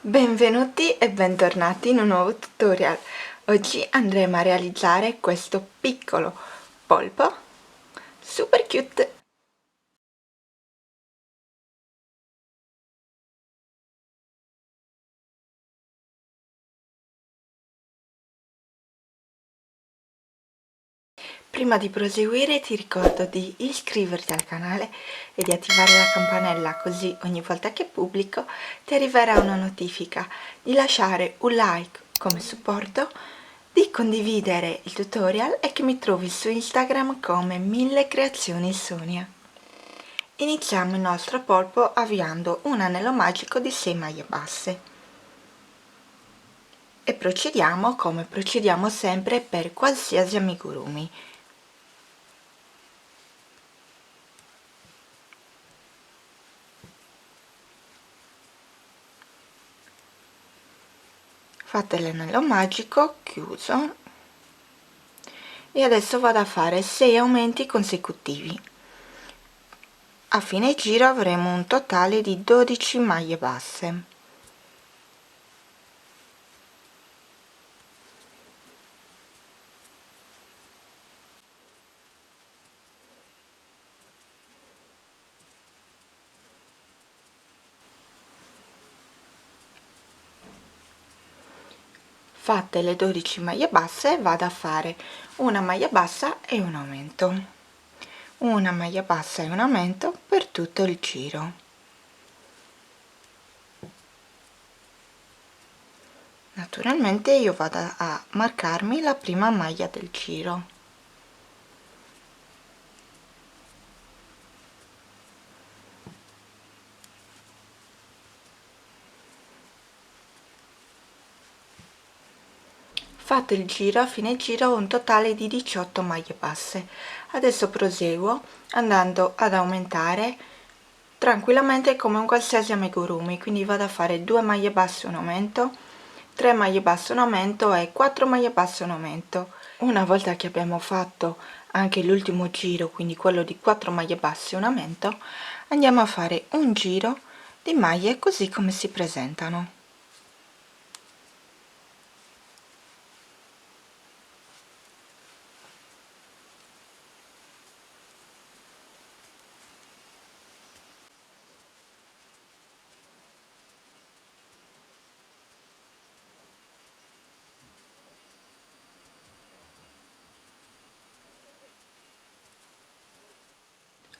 Benvenuti e bentornati in un nuovo tutorial. Oggi andremo a realizzare questo piccolo polpo super cute. Prima di proseguire ti ricordo di iscriverti al canale e di attivare la campanella, così ogni volta che pubblico ti arriverà una notifica, di lasciare un like come supporto, di condividere il tutorial e che mi trovi su Instagram come 1000 creazioni Sonia. Iniziamo il nostro polpo avviando un anello magico di 6 maglie basse e procediamo come procediamo sempre per qualsiasi amigurumi. Fate l'anello magico, chiuso, e adesso vado a fare 6 aumenti consecutivi. A fine giro avremo un totale di 12 maglie basse. Fatte le 12 maglie basse vado a fare una maglia bassa e un aumento, una maglia bassa e un aumento per tutto il giro. Naturalmente io vado a marcarmi la prima maglia del giro. Fatto il giro, a fine giro ho un totale di 18 maglie basse. Adesso proseguo andando ad aumentare tranquillamente come un qualsiasi amigurumi, quindi vado a fare 2 maglie basse un aumento, 3 maglie basse un aumento e 4 maglie basse un aumento. Una volta che abbiamo fatto anche l'ultimo giro, quindi quello di 4 maglie basse un aumento, andiamo a fare un giro di maglie così come si presentano.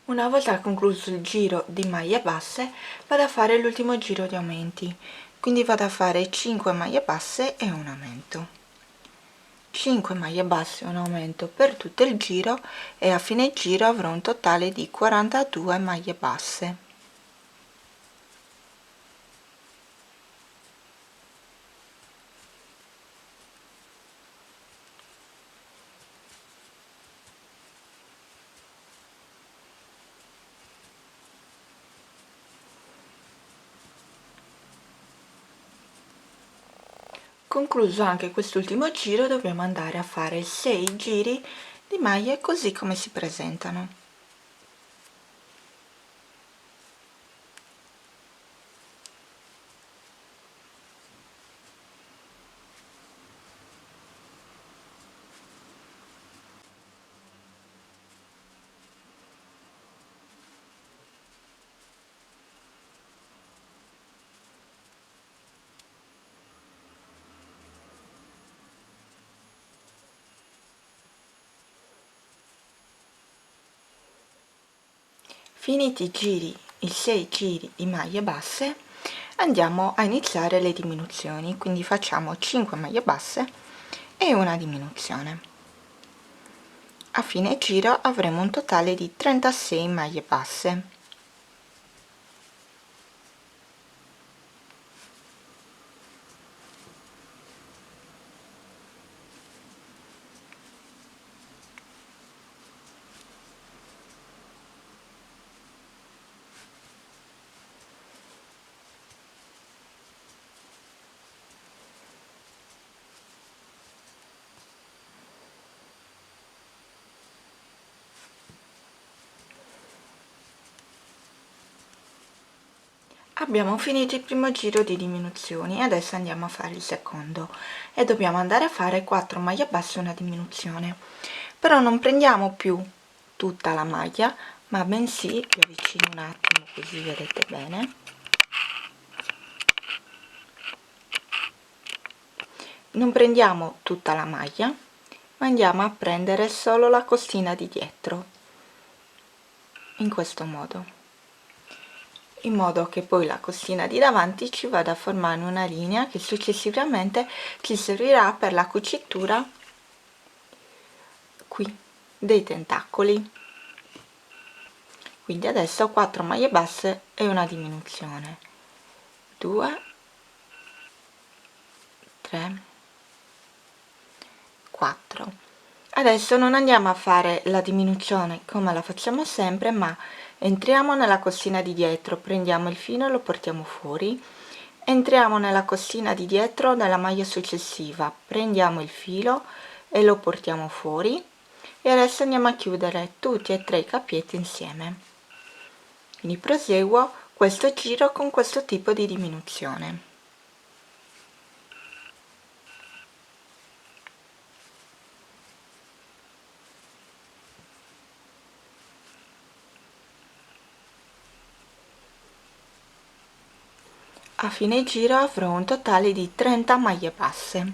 Una volta concluso il giro di maglie basse vado a fare l'ultimo giro di aumenti, quindi vado a fare 5 maglie basse e un aumento, 5 maglie basse e un aumento per tutto il giro, e a fine giro avrò un totale di 42 maglie basse. Concluso anche quest'ultimo giro dobbiamo andare a fare 6 giri di maglie così come si presentano. Finiti i 6 giri di maglie basse andiamo a iniziare le diminuzioni, quindi facciamo 5 maglie basse e una diminuzione. A fine giro avremo un totale di 36 maglie basse. Abbiamo finito il primo giro di diminuzioni, adesso andiamo a fare il secondo e dobbiamo andare a fare 4 maglie basse e una diminuzione. Però non prendiamo più tutta la maglia, ma bensì, vi avvicino un attimo così vedete bene, non prendiamo tutta la maglia, ma andiamo a prendere solo la costina di dietro, in questo modo, in modo che poi la costina di davanti ci vada a formare una linea che successivamente ci servirà per la cucitura qui dei tentacoli. Quindi adesso 4 maglie basse e una diminuzione, 2, 3, 4. Adesso non andiamo a fare la diminuzione come la facciamo sempre, ma entriamo nella costina di dietro, prendiamo il filo e lo portiamo fuori, entriamo nella costina di dietro della maglia successiva, prendiamo il filo e lo portiamo fuori, e adesso andiamo a chiudere tutti e tre i cappietti insieme. Quindi proseguo questo giro con questo tipo di diminuzione. A fine giro avrò un totale di 30 maglie basse.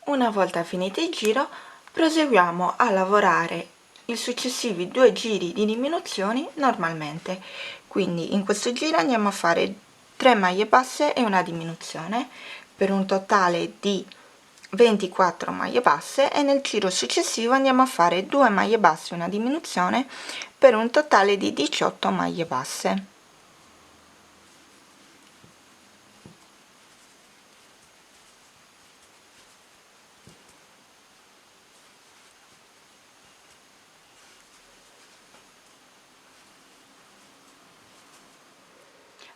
Una volta finito il giro, proseguiamo a lavorare i successivi 2 giri di diminuzioni normalmente. Quindi in questo giro andiamo a fare 3 maglie basse e una diminuzione per un totale di 24 maglie basse, e nel giro successivo andiamo a fare 2 maglie basse e una diminuzione per un totale di 18 maglie basse.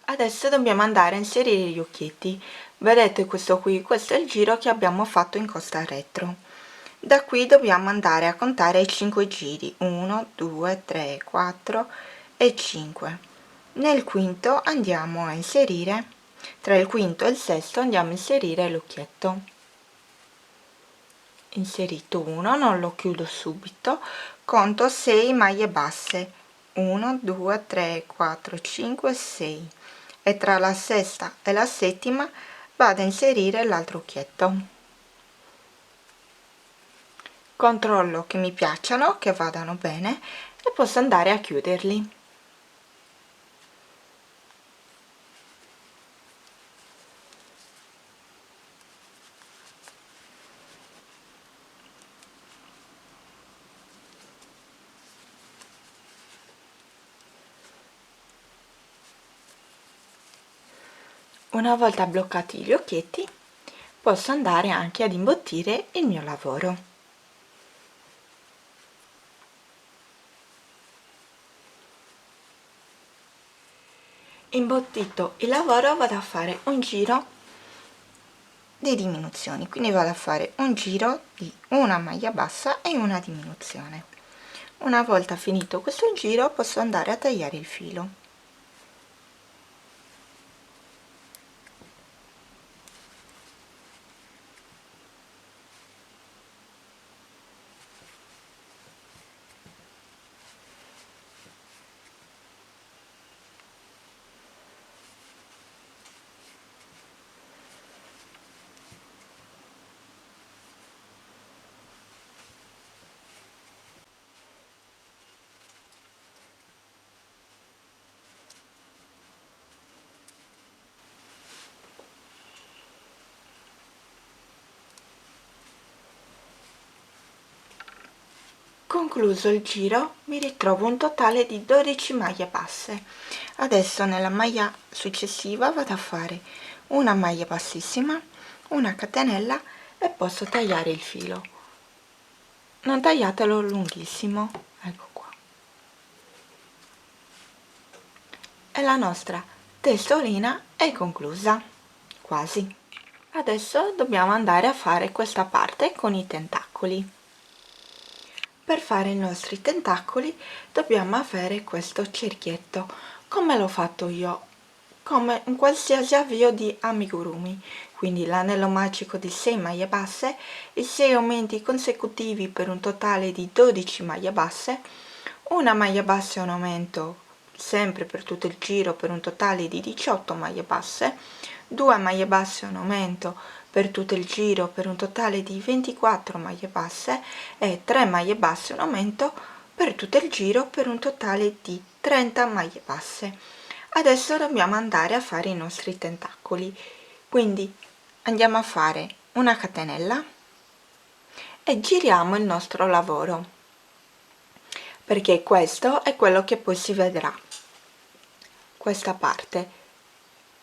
Adesso dobbiamo andare a inserire gli occhietti. Vedete questo qui, questo è il giro che abbiamo fatto in costa retro. Da qui dobbiamo andare a contare i 5 giri, 1 2 3 4 e 5. Nel quinto andiamo a inserire, tra il quinto e il sesto andiamo a inserire l'occhietto. Inserito 1, non lo chiudo subito, conto 6 maglie basse, 1 2 3 4 5 6, e tra la sesta e la settima vado a inserire l'altro occhietto. Controllo che mi piacciono, che vadano bene, e posso andare a chiuderli. Una volta bloccati gli occhietti, posso andare anche ad imbottire il mio lavoro. Imbottito il lavoro, vado a fare un giro di diminuzioni, quindi vado a fare un giro di una maglia bassa e una diminuzione. Una volta finito questo giro posso andare a tagliare il filo. Concluso il giro, mi ritrovo un totale di 12 maglie basse. Adesso nella maglia successiva vado a fare una maglia bassissima, una catenella e posso tagliare il filo. Non tagliatelo lunghissimo, ecco qua. E la nostra testolina è conclusa, quasi. Adesso dobbiamo andare a fare questa parte con i tentacoli. per fare i nostri tentacoli dobbiamo avere questo cerchietto. Come l'ho fatto io? Come in qualsiasi avvio di amigurumi, quindi l'anello magico di 6 maglie basse e 6 aumenti consecutivi per un totale di 12 maglie basse, una maglia bassa e un aumento sempre per tutto il giro per un totale di 18 maglie basse, 2 maglie basse e un aumento per tutto il giro per un totale di 24 maglie basse e 3 maglie basse e un aumento per tutto il giro per un totale di 30 maglie basse. Adesso dobbiamo andare a fare i nostri tentacoli, quindi andiamo a fare una catenella e giriamo il nostro lavoro, perché questo è quello che poi si vedrà, questa parte,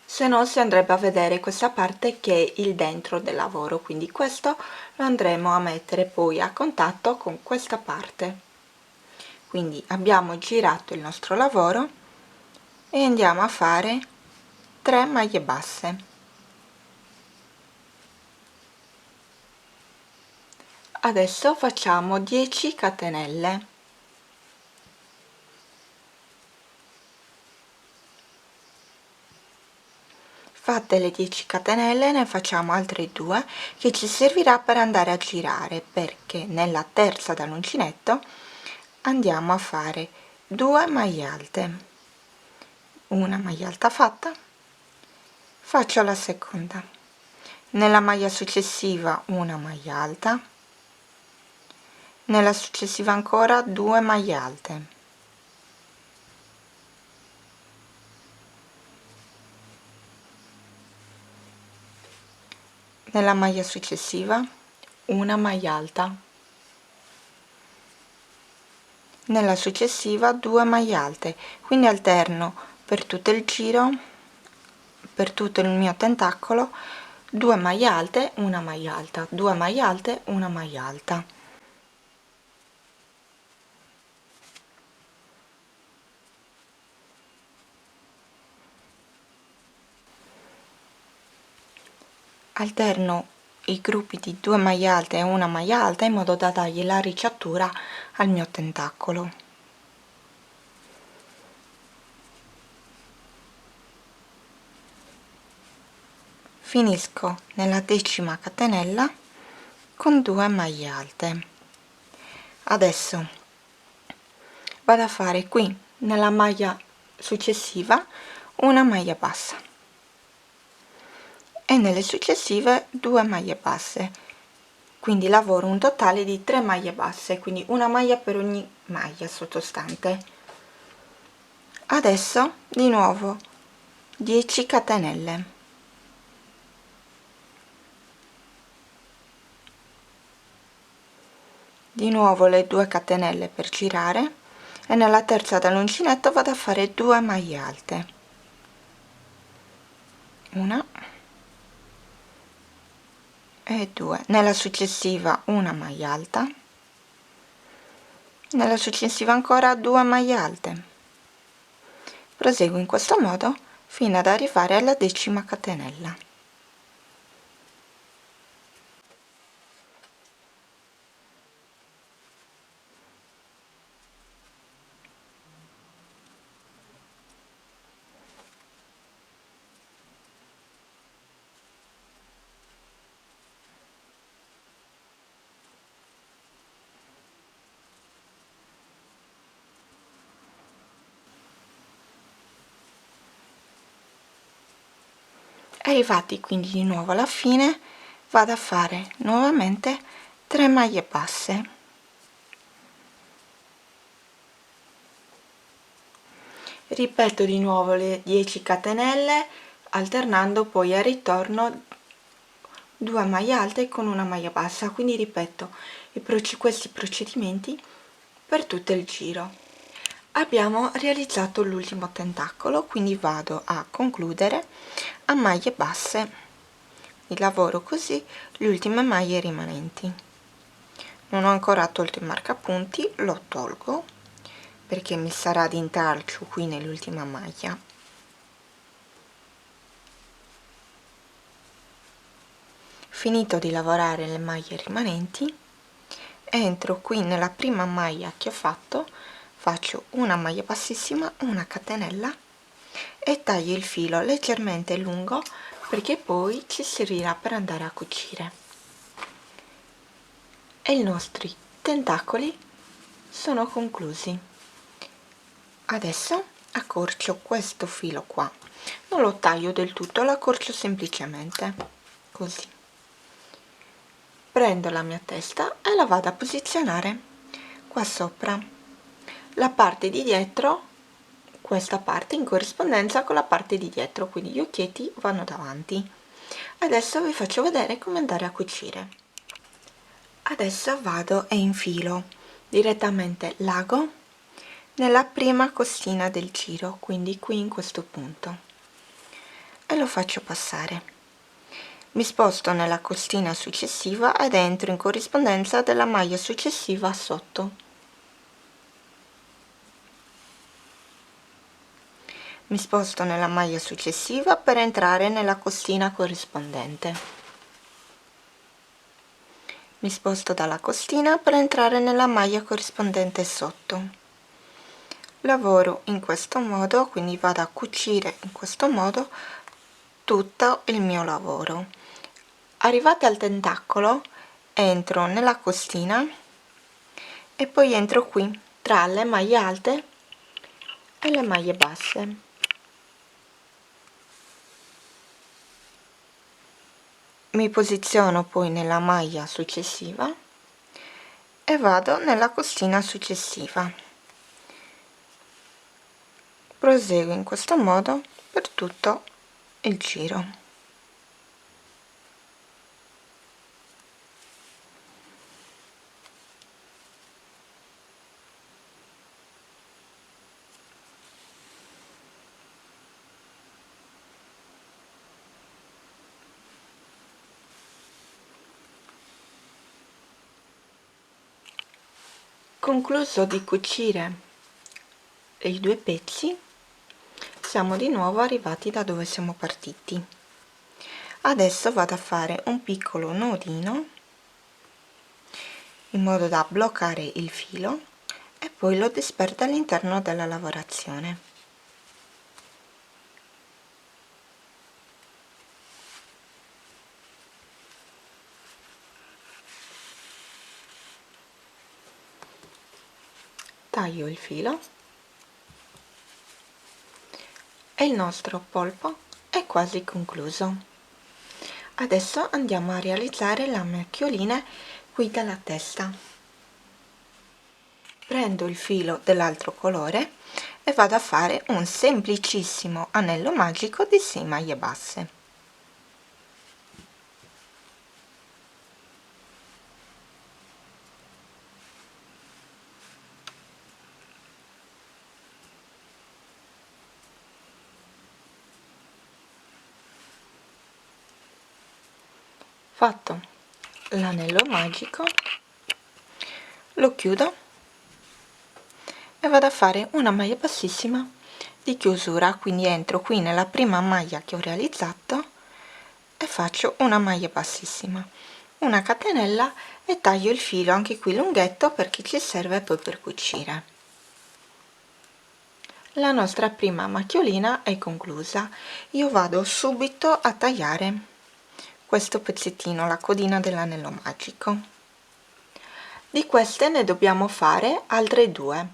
se no si andrebbe a vedere questa parte che è il dentro del lavoro, quindi questo lo andremo a mettere poi a contatto con questa parte. Quindi abbiamo girato il nostro lavoro e andiamo a fare 3 maglie basse. Adesso facciamo 10 catenelle. Fatte le 10 catenelle ne facciamo altre 2 che ci servirà per andare a girare, perché nella terza dall'uncinetto andiamo a fare 2 maglie alte, una maglia alta fatta, faccio la seconda, nella maglia successiva una maglia alta, nella successiva ancora 2 maglie alte, nella maglia successiva una maglia alta, nella successiva 2 maglie alte, quindi alterno per tutto il giro, per tutto il mio tentacolo, 2 maglie alte, una maglia alta, 2 maglie alte, una maglia alta. Alterno i gruppi di 2 maglie alte e una maglia alta in modo da dargli la ricciatura al mio tentacolo. Finisco nella 10ª catenella con 2 maglie alte. Adesso vado a fare qui nella maglia successiva una maglia bassa e nelle successive 2 maglie basse, quindi lavoro un totale di 3 maglie basse, quindi una maglia per ogni maglia sottostante. Adesso di nuovo 10 catenelle, di nuovo le 2 catenelle per girare e nella terza dall'uncinetto vado a fare 2 maglie alte, una e 2, nella successiva una maglia alta, nella successiva ancora 2 maglie alte. Proseguo in questo modo fino ad arrivare alla 10ª catenella. Arrivati quindi di nuovo alla fine, vado a fare nuovamente 3 maglie basse, ripeto di nuovo le 10 catenelle alternando poi al ritorno 2 maglie alte con una maglia bassa, quindi ripeto questi procedimenti per tutto il giro. Abbiamo realizzato l'ultimo tentacolo, quindi vado a concludere a maglie basse, lavoro così le ultime maglie rimanenti. Non ho ancora tolto il marcapunti, lo tolgo perché mi sarà di intralcio qui nell'ultima maglia. Finito di lavorare le maglie rimanenti, entro qui nella prima maglia che ho fatto, faccio una maglia bassissima, una catenella e taglio il filo leggermente lungo perché poi ci servirà per andare a cucire. E i nostri tentacoli sono conclusi. Adesso accorcio questo filo qua, non lo taglio del tutto, lo accorcio semplicemente così. Prendo la mia testa e la vado a posizionare qua sopra, la parte di dietro, questa parte in corrispondenza con la parte di dietro, quindi gli occhietti vanno davanti. Adesso vi faccio vedere come andare a cucire. Adesso vado e infilo direttamente l'ago nella prima costina del giro, quindi qui in questo punto, e lo faccio passare. Mi sposto nella costina successiva ed entro in corrispondenza della maglia successiva sotto. Mi sposto nella maglia successiva per entrare nella costina corrispondente. Mi sposto dalla costina per entrare nella maglia corrispondente sotto. Lavoro in questo modo, quindi vado a cucire in questo modo tutto il mio lavoro. Arrivate al tentacolo, entro nella costina e poi entro qui tra le maglie alte e le maglie basse. Mi posiziono poi nella maglia successiva e vado nella costina successiva. Proseguo in questo modo per tutto il giro. Concluso di cucire i due pezzi, siamo di nuovo arrivati da dove siamo partiti. Adesso vado a fare un piccolo nodino in modo da bloccare il filo e poi lo disperdo all'interno della lavorazione. Taglio il filo e il nostro polpo è quasi concluso. Adesso andiamo a realizzare la macchiolina qui dalla testa. Prendo il filo dell'altro colore e vado a fare un semplicissimo anello magico di 6 maglie basse. Fatto l'anello magico, lo chiudo e vado a fare una maglia bassissima di chiusura, quindi entro qui nella prima maglia che ho realizzato e faccio una maglia bassissima, una catenella e taglio il filo anche qui lunghetto perché ci serve poi per cucire. La nostra prima macchiolina è conclusa. Io vado subito a tagliare questo pezzettino, la codina dell'anello magico. Di queste ne dobbiamo fare altre due.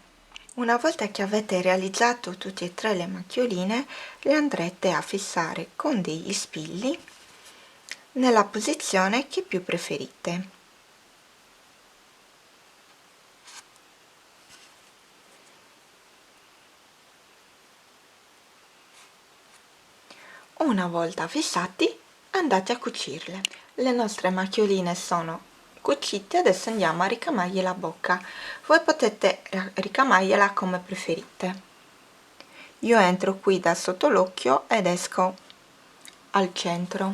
Una volta che avete realizzato tutte e tre le macchioline, le andrete a fissare con degli spilli nella posizione che più preferite. Una volta fissati, andate a cucirle. Le nostre macchioline sono cucite, adesso andiamo a ricamargli la bocca. Voi potete ricamargliela come preferite. Io entro qui da sotto l'occhio ed esco al centro.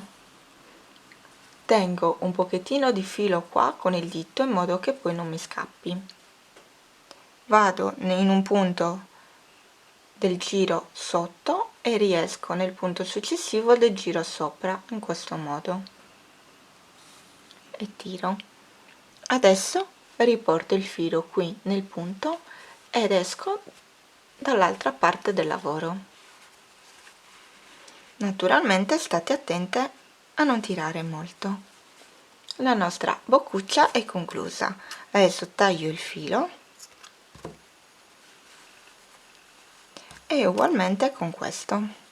Tengo un pochettino di filo qua con il dito in modo che poi non mi scappi. Vado in un punto del giro sotto e riesco nel punto successivo del giro sopra in questo modo e tiro. Adesso riporto il filo qui nel punto ed esco dall'altra parte del lavoro. Naturalmente state attente a non tirare molto. La nostra boccuccia è conclusa. Adesso taglio il filo e ugualmente con questo.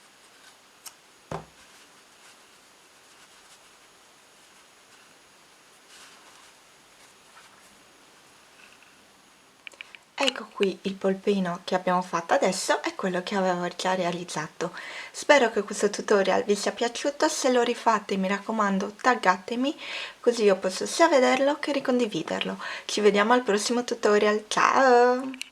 Ecco qui il polpino che abbiamo fatto adesso è quello che avevo già realizzato. Spero che questo tutorial vi sia piaciuto, se lo rifate mi raccomando taggatemi così io posso sia vederlo che ricondividerlo. Ci vediamo al prossimo tutorial, ciao!